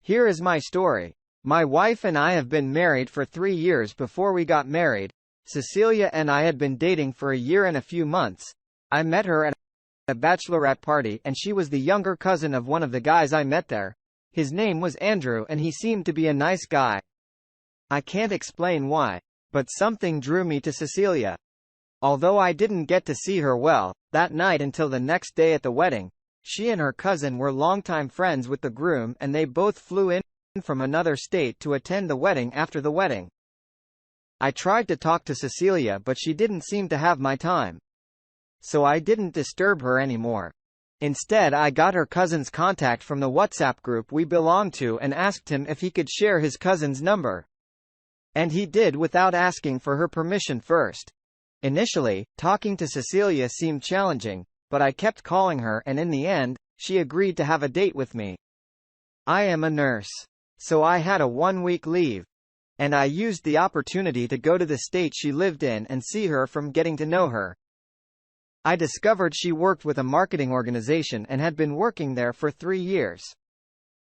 Here is my story. My wife and I have been married for 3 years. Before we got married, Cecilia and I had been dating for a year and a few months. I met her at a bachelorette party and she was the younger cousin of one of the guys I met there. His name was Andrew and he seemed to be a nice guy. I can't explain why, but something drew me to Cecilia. Although I didn't get to see her well that night until the next day at the wedding, she and her cousin were longtime friends with the groom and they both flew in from another state to attend the wedding after the wedding. I tried to talk to Cecilia but she didn't seem to have my time. So I didn't disturb her anymore. Instead I got her cousin's contact from the WhatsApp group we belonged to and asked him if he could share his cousin's number. And he did without asking for her permission first. Initially, talking to Cecilia seemed challenging, but I kept calling her and in the end, she agreed to have a date with me. I am a nurse, so I had a 1-week leave. And I used the opportunity to go to the state she lived in and see her from getting to know her. I discovered she worked with a marketing organization and had been working there for 3 years.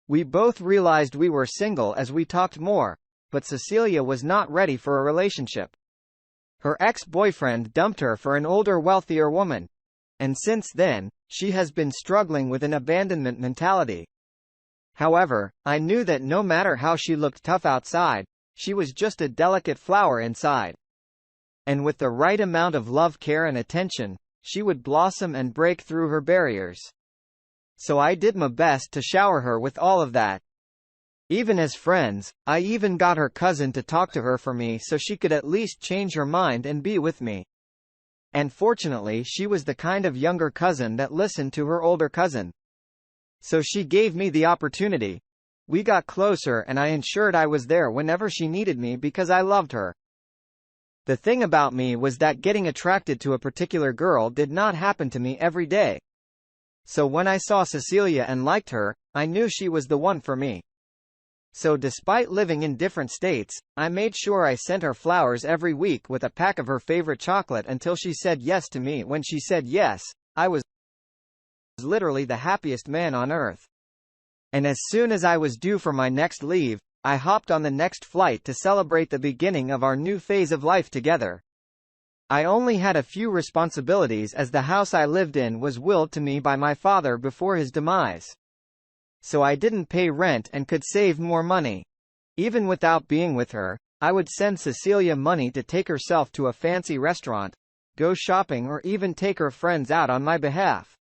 We both realized we were single as we talked more, but Cecilia was not ready for a relationship. Her ex-boyfriend dumped her for an older, wealthier woman. And since then, she has been struggling with an abandonment mentality. However, I knew that no matter how she looked tough outside, she was just a delicate flower inside. And with the right amount of love, care and attention, she would blossom and break through her barriers. So I did my best to shower her with all of that. Even as friends, I even got her cousin to talk to her for me so she could at least change her mind and be with me. And fortunately she was the kind of younger cousin that listened to her older cousin. So she gave me the opportunity. We got closer and I ensured I was there whenever she needed me because I loved her. The thing about me was that getting attracted to a particular girl did not happen to me every day. So when I saw Cecilia and liked her, I knew she was the one for me. So despite living in different states, I made sure I sent her flowers every week with a pack of her favorite chocolate until she said yes to me. When she said yes, I was literally the happiest man on earth. And as soon as I was due for my next leave, I hopped on the next flight to celebrate the beginning of our new phase of life together. I only had a few responsibilities as the house I lived in was willed to me by my father before his demise. So I didn't pay rent and could save more money. Even without being with her, I would send Cecilia money to take herself to a fancy restaurant, go shopping or even take her friends out on my behalf.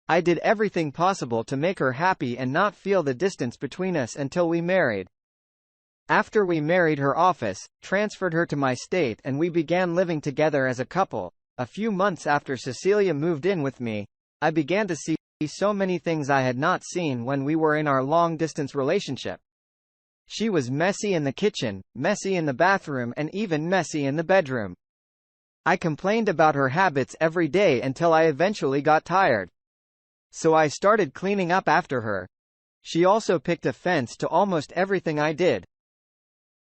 I did everything possible to make her happy and not feel the distance between us until we married. After we married, her office transferred her to my state and we began living together as a couple. A few months after Cecilia moved in with me, I began to see so many things I had not seen when we were in our long-distance relationship. She was messy in the kitchen, messy in the bathroom and even messy in the bedroom. I complained about her habits every day until I eventually got tired. So I started cleaning up after her. She also picked offense to almost everything I did.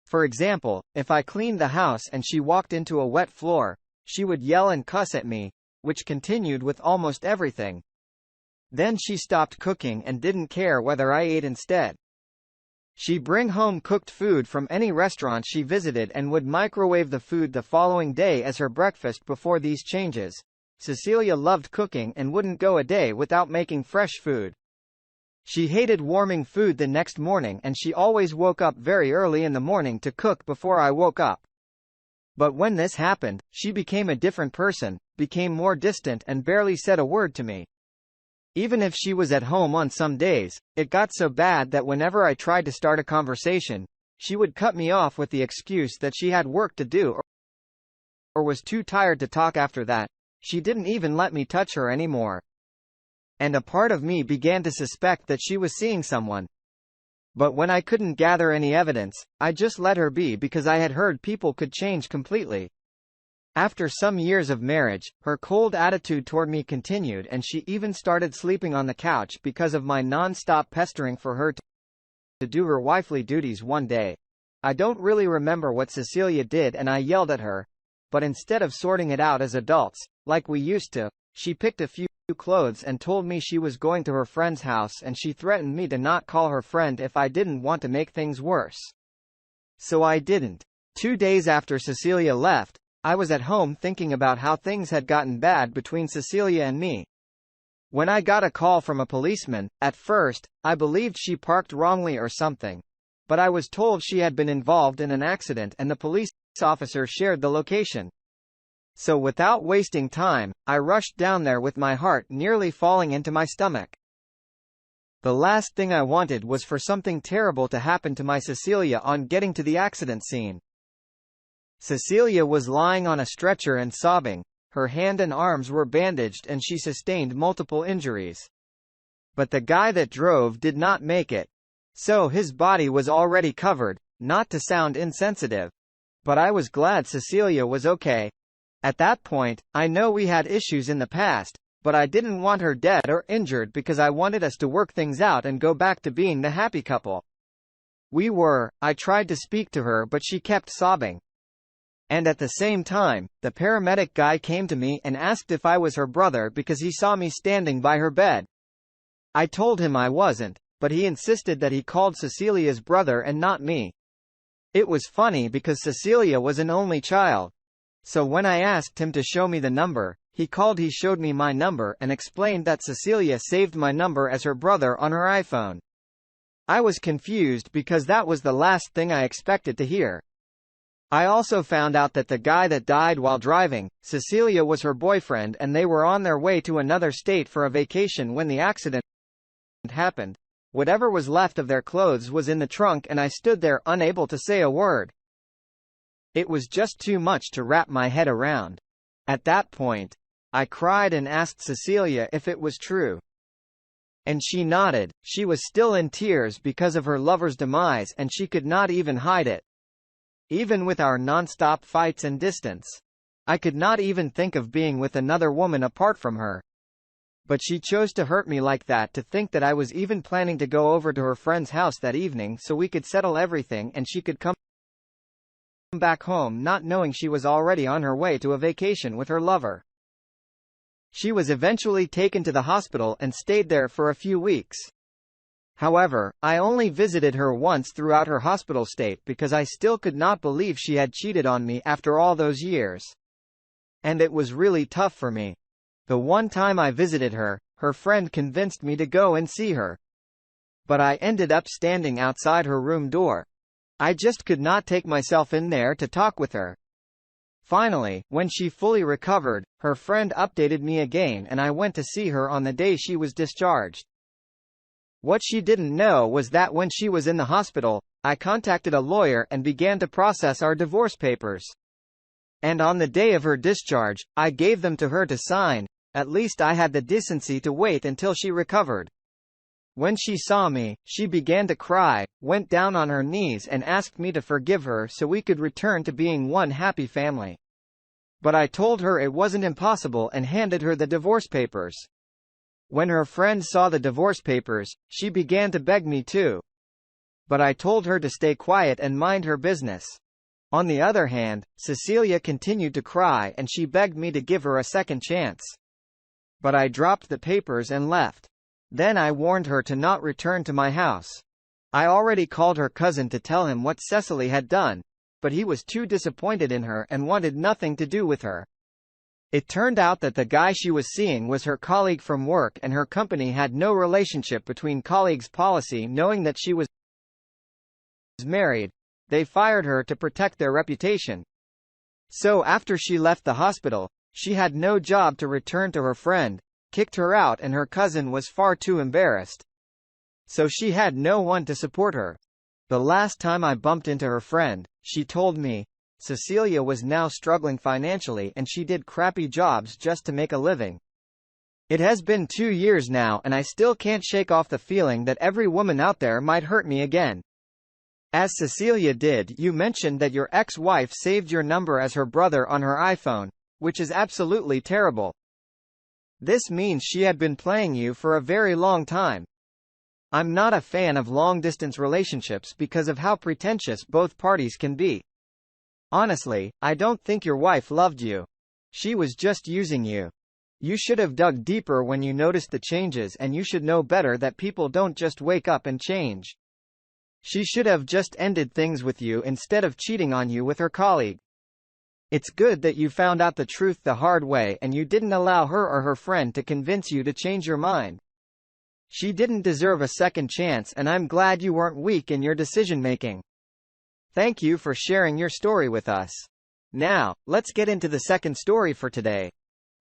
For example, if I cleaned the house and she walked into a wet floor, she would yell and cuss at me, which continued with almost everything. Then she stopped cooking and didn't care whether I ate instead. She'd bring home cooked food from any restaurant she visited and would microwave the food the following day as her breakfast. Before these changes, Cecilia loved cooking and wouldn't go a day without making fresh food. She hated warming food the next morning and she always woke up very early in the morning to cook before I woke up. But when this happened, she became a different person, became more distant and barely said a word to me. Even if she was at home on some days, it got so bad that whenever I tried to start a conversation, she would cut me off with the excuse that she had work to do or was too tired to talk. After that, she didn't even let me touch her anymore. And a part of me began to suspect that she was seeing someone. But when I couldn't gather any evidence, I just let her be because I had heard people could change completely. After some years of marriage, her cold attitude toward me continued and she even started sleeping on the couch because of my non-stop pestering for her to do her wifely duties. One day, I don't really remember what Cecilia did and I yelled at her, but instead of sorting it out as adults, like we used to, she picked a few clothes and told me she was going to her friend's house, and she threatened me to not call her friend if I didn't want to make things worse. So I didn't. 2 days after Cecilia left, I was at home thinking about how things had gotten bad between Cecilia and me. When I got a call from a policeman, at first, I believed she parked wrongly or something. But I was told she had been involved in an accident and the police officer shared the location. So without wasting time, I rushed down there with my heart nearly falling into my stomach. The last thing I wanted was for something terrible to happen to my Cecilia on getting to the accident scene. Cecilia was lying on a stretcher and sobbing. Her hand and arms were bandaged and she sustained multiple injuries. But the guy that drove did not make it. So his body was already covered, not to sound insensitive. But I was glad Cecilia was okay. At that point, I know we had issues in the past, but I didn't want her dead or injured because I wanted us to work things out and go back to being the happy couple. I tried to speak to her but she kept sobbing. And at the same time, the paramedic guy came to me and asked if I was her brother because he saw me standing by her bed. I told him I wasn't, but he insisted that he called Cecilia's brother and not me. It was funny because Cecilia was an only child. So when I asked him to show me the number, he showed me my number and explained that Cecilia saved my number as her brother on her iPhone. I was confused because that was the last thing I expected to hear. I also found out that the guy that died while driving, Cecilia was her boyfriend and they were on their way to another state for a vacation when the accident happened. Whatever was left of their clothes was in the trunk and I stood there unable to say a word. It was just too much to wrap my head around. At that point, I cried and asked Cecilia if it was true. And she nodded. She was still in tears because of her lover's demise and she could not even hide it. Even with our non-stop fights and distance, I could not even think of being with another woman apart from her. But she chose to hurt me like that, to think that I was even planning to go over to her friend's house that evening so we could settle everything and she could come back home, not knowing she was already on her way to a vacation with her lover. She was eventually taken to the hospital and stayed there for a few weeks. However, I only visited her once throughout her hospital stay because I still could not believe she had cheated on me after all those years. And it was really tough for me. The one time I visited her, her friend convinced me to go and see her. But I ended up standing outside her room door. I just could not take myself in there to talk with her. Finally, when she fully recovered, her friend updated me again and I went to see her on the day she was discharged. What she didn't know was that when she was in the hospital, I contacted a lawyer and began to process our divorce papers. And on the day of her discharge, I gave them to her to sign. At least I had the decency to wait until she recovered. When she saw me, she began to cry, went down on her knees and asked me to forgive her so we could return to being one happy family. But I told her it wasn't impossible and handed her the divorce papers. When her friend saw the divorce papers, she began to beg me too. But I told her to stay quiet and mind her business. On the other hand, Cecilia continued to cry and she begged me to give her a second chance. But I dropped the papers and left. Then I warned her to not return to my house. I already called her cousin to tell him what Cecily had done, but he was too disappointed in her and wanted nothing to do with her. It turned out that the guy she was seeing was her colleague from work and her company had no relationship between colleagues policy. Knowing that she was married, they fired her to protect their reputation. So after she left the hospital, she had no job to return to her friend, kicked her out, and her cousin was far too embarrassed. So she had no one to support her. The last time I bumped into her friend, she told me, Cecilia was now struggling financially and she did crappy jobs just to make a living. It has been 2 years now and I still can't shake off the feeling that every woman out there might hurt me again. As Cecilia did, you mentioned that your ex-wife saved your number as her brother on her iPhone, which is absolutely terrible. This means she had been playing you for a very long time. I'm not a fan of long-distance relationships because of how pretentious both parties can be. Honestly, I don't think your wife loved you. She was just using you. You should have dug deeper when you noticed the changes, and you should know better that people don't just wake up and change. She should have just ended things with you instead of cheating on you with her colleague. It's good that you found out the truth the hard way and you didn't allow her or her friend to convince you to change your mind. She didn't deserve a second chance, and I'm glad you weren't weak in your decision-making. Thank you for sharing your story with us. Now, let's get into the second story for today.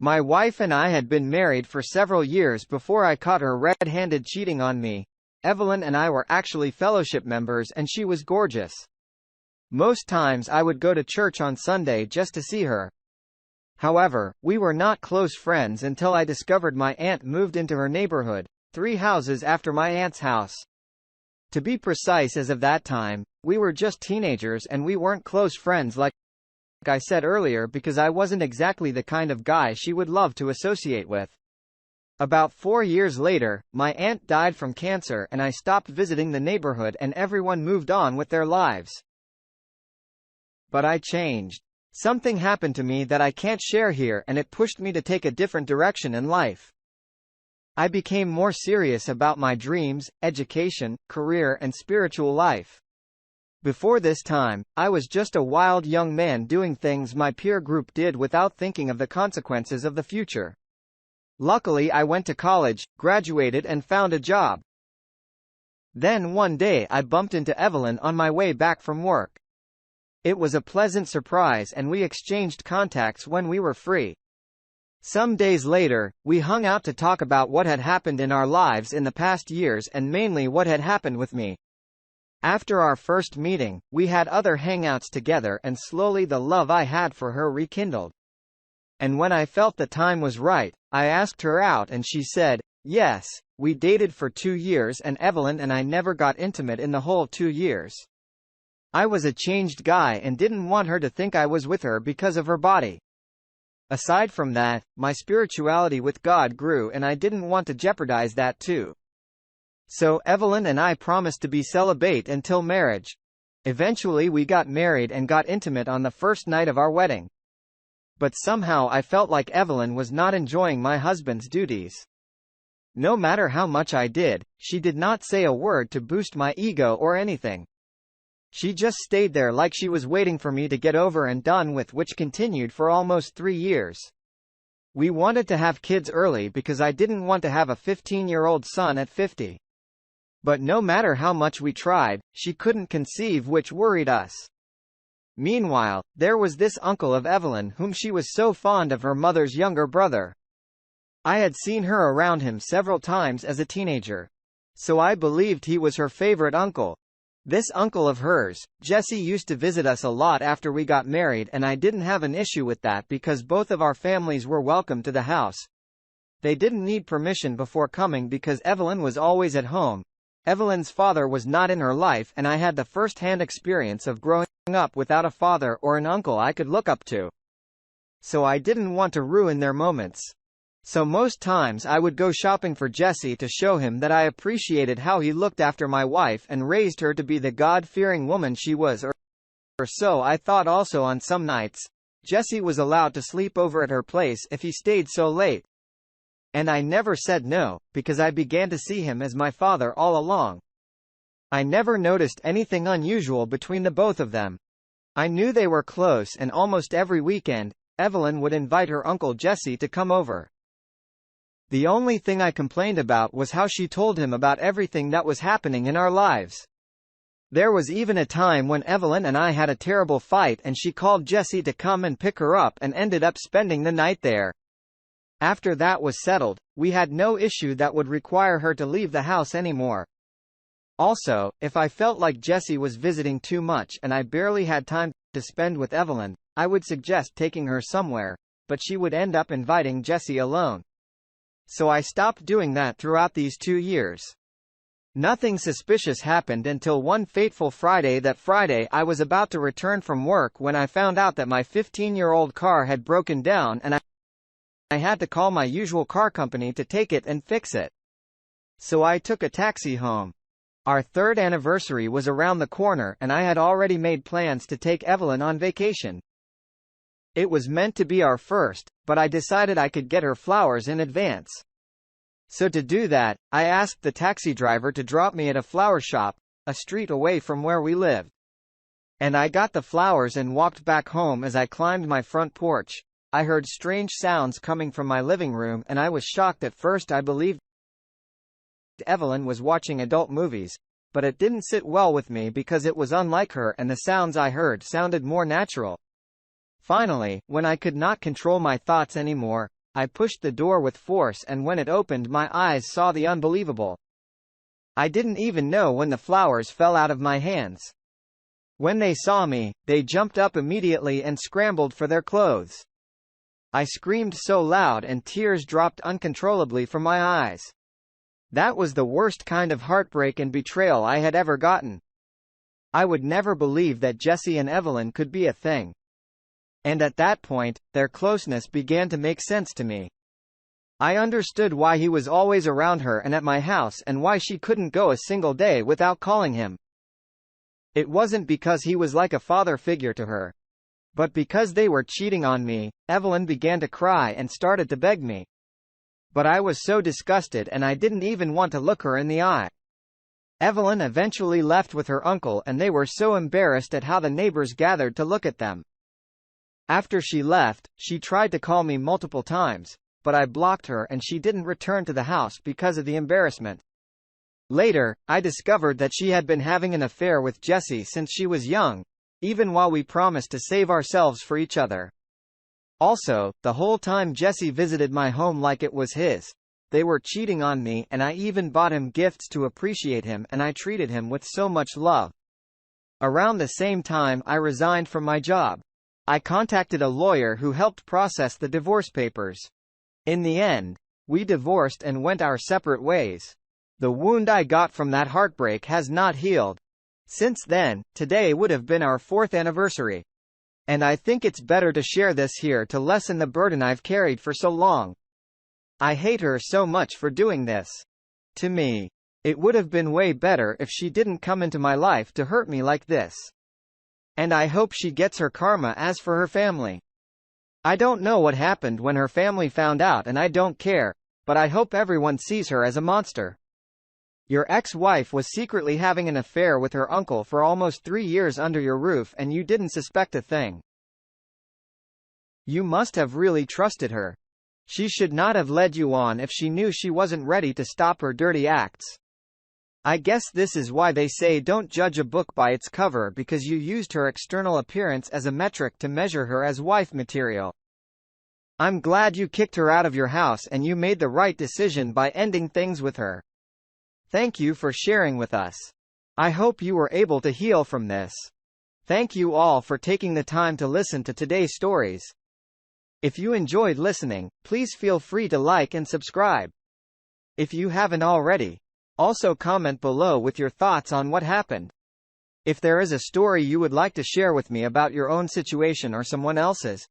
My wife and I had been married for several years before I caught her red-handed cheating on me. Evelyn and I were actually fellowship members, and she was gorgeous. Most times I would go to church on Sunday just to see her. However, we were not close friends until I discovered my aunt moved into her neighborhood, 3 houses after my aunt's house. To be precise, as of that time, we were just teenagers and we weren't close friends like I said earlier, because I wasn't exactly the kind of guy she would love to associate with. About 4 years later, my aunt died from cancer and I stopped visiting the neighborhood and everyone moved on with their lives. But I changed. Something happened to me that I can't share here, and it pushed me to take a different direction in life. I became more serious about my dreams, education, career, and spiritual life. Before this time, I was just a wild young man doing things my peer group did without thinking of the consequences of the future. Luckily, I went to college, graduated, and found a job. Then one day I bumped into Evelyn on my way back from work. It was a pleasant surprise and we exchanged contacts when we were free. Some days later, we hung out to talk about what had happened in our lives in the past years and mainly what had happened with me. After our first meeting, we had other hangouts together and slowly the love I had for her rekindled. And when I felt the time was right, I asked her out and she said, yes. We dated for 2 years and Evelyn and I never got intimate in the whole 2 years. I was a changed guy and didn't want her to think I was with her because of her body. Aside from that, my spirituality with God grew and I didn't want to jeopardize that too. So Evelyn and I promised to be celibate until marriage. Eventually we got married and got intimate on the first night of our wedding. But somehow I felt like Evelyn was not enjoying my husband's duties. No matter how much I did, she did not say a word to boost my ego or anything. She just stayed there like she was waiting for me to get over and done with, which continued for almost 3 years. We wanted to have kids early because I didn't want to have a 15-year-old son at 50. But no matter how much we tried, she couldn't conceive, which worried us. Meanwhile, there was this uncle of Evelyn whom she was so fond of, her mother's younger brother. I had seen her around him several times as a teenager. So I believed he was her favorite uncle. This uncle of hers, Jesse, used to visit us a lot after we got married, and I didn't have an issue with that because both of our families were welcome to the house. They didn't need permission before coming because Evelyn was always at home. Evelyn's father was not in her life and I had the first-hand experience of growing up without a father or an uncle I could look up to. So I didn't want to ruin their moments. So most times I would go shopping for Jesse to show him that I appreciated how he looked after my wife and raised her to be the God-fearing woman she was, or so I thought. Also on some nights, Jesse was allowed to sleep over at her place if he stayed so late. And I never said no, because I began to see him as my father all along. I never noticed anything unusual between the both of them. I knew they were close, and almost every weekend, Evelyn would invite her uncle Jesse to come over. The only thing I complained about was how she told him about everything that was happening in our lives. There was even a time when Evelyn and I had a terrible fight and she called Jesse to come and pick her up and ended up spending the night there. After that was settled, we had no issue that would require her to leave the house anymore. Also, if I felt like Jesse was visiting too much and I barely had time to spend with Evelyn, I would suggest taking her somewhere, but she would end up inviting Jesse alone. So I stopped doing that throughout these 2 years. Nothing suspicious happened until one fateful Friday. That Friday I was about to return from work when I found out that my 15-year-old car had broken down and I had to call my usual car company to take it and fix it. So I took a taxi home. Our 3rd anniversary was around the corner and I had already made plans to take Evelyn on vacation. It was meant to be our first, but I decided I could get her flowers in advance. So to do that, I asked the taxi driver to drop me at a flower shop, a street away from where we lived. And I got the flowers and walked back home. As I climbed my front porch, I heard strange sounds coming from my living room, and I was shocked. At first I believed Evelyn was watching adult movies, but it didn't sit well with me because it was unlike her and the sounds I heard sounded more natural. Finally, when I could not control my thoughts anymore, I pushed the door with force, and when it opened my eyes saw the unbelievable. I didn't even know when the flowers fell out of my hands. When they saw me, they jumped up immediately and scrambled for their clothes. I screamed so loud and tears dropped uncontrollably from my eyes. That was the worst kind of heartbreak and betrayal I had ever gotten. I would never believe that Jesse and Evelyn could be a thing. And at that point, their closeness began to make sense to me. I understood why he was always around her and at my house, and why she couldn't go a single day without calling him. It wasn't because he was like a father figure to her, but because they were cheating on me. Evelyn began to cry and started to beg me. But I was so disgusted and I didn't even want to look her in the eye. Evelyn eventually left with her uncle, and they were so embarrassed at how the neighbors gathered to look at them. After she left, she tried to call me multiple times, but I blocked her and she didn't return to the house because of the embarrassment. Later, I discovered that she had been having an affair with Jesse since she was young, even while we promised to save ourselves for each other. Also, the whole time Jesse visited my home like it was his, they were cheating on me, and I even bought him gifts to appreciate him, and I treated him with so much love. Around the same time I resigned from my job. I contacted a lawyer who helped process the divorce papers. In the end, we divorced and went our separate ways. The wound I got from that heartbreak has not healed. Since then, today would have been our 4th anniversary. And I think it's better to share this here to lessen the burden I've carried for so long. I hate her so much for doing this. To me, it would have been way better if she didn't come into my life to hurt me like this. And I hope she gets her karma. As for her family, I don't know what happened when her family found out, and I don't care, but I hope everyone sees her as a monster. Your ex-wife was secretly having an affair with her uncle for almost 3 years under your roof, and you didn't suspect a thing. You must have really trusted her. She should not have led you on if she knew she wasn't ready to stop her dirty acts. I guess this is why they say don't judge a book by its cover, because you used her external appearance as a metric to measure her as wife material. I'm glad you kicked her out of your house, and you made the right decision by ending things with her. Thank you for sharing with us. I hope you were able to heal from this. Thank you all for taking the time to listen to today's stories. If you enjoyed listening, please feel free to like and subscribe. If you haven't already, also comment below with your thoughts on what happened. If there is a story you would like to share with me about your own situation or someone else's,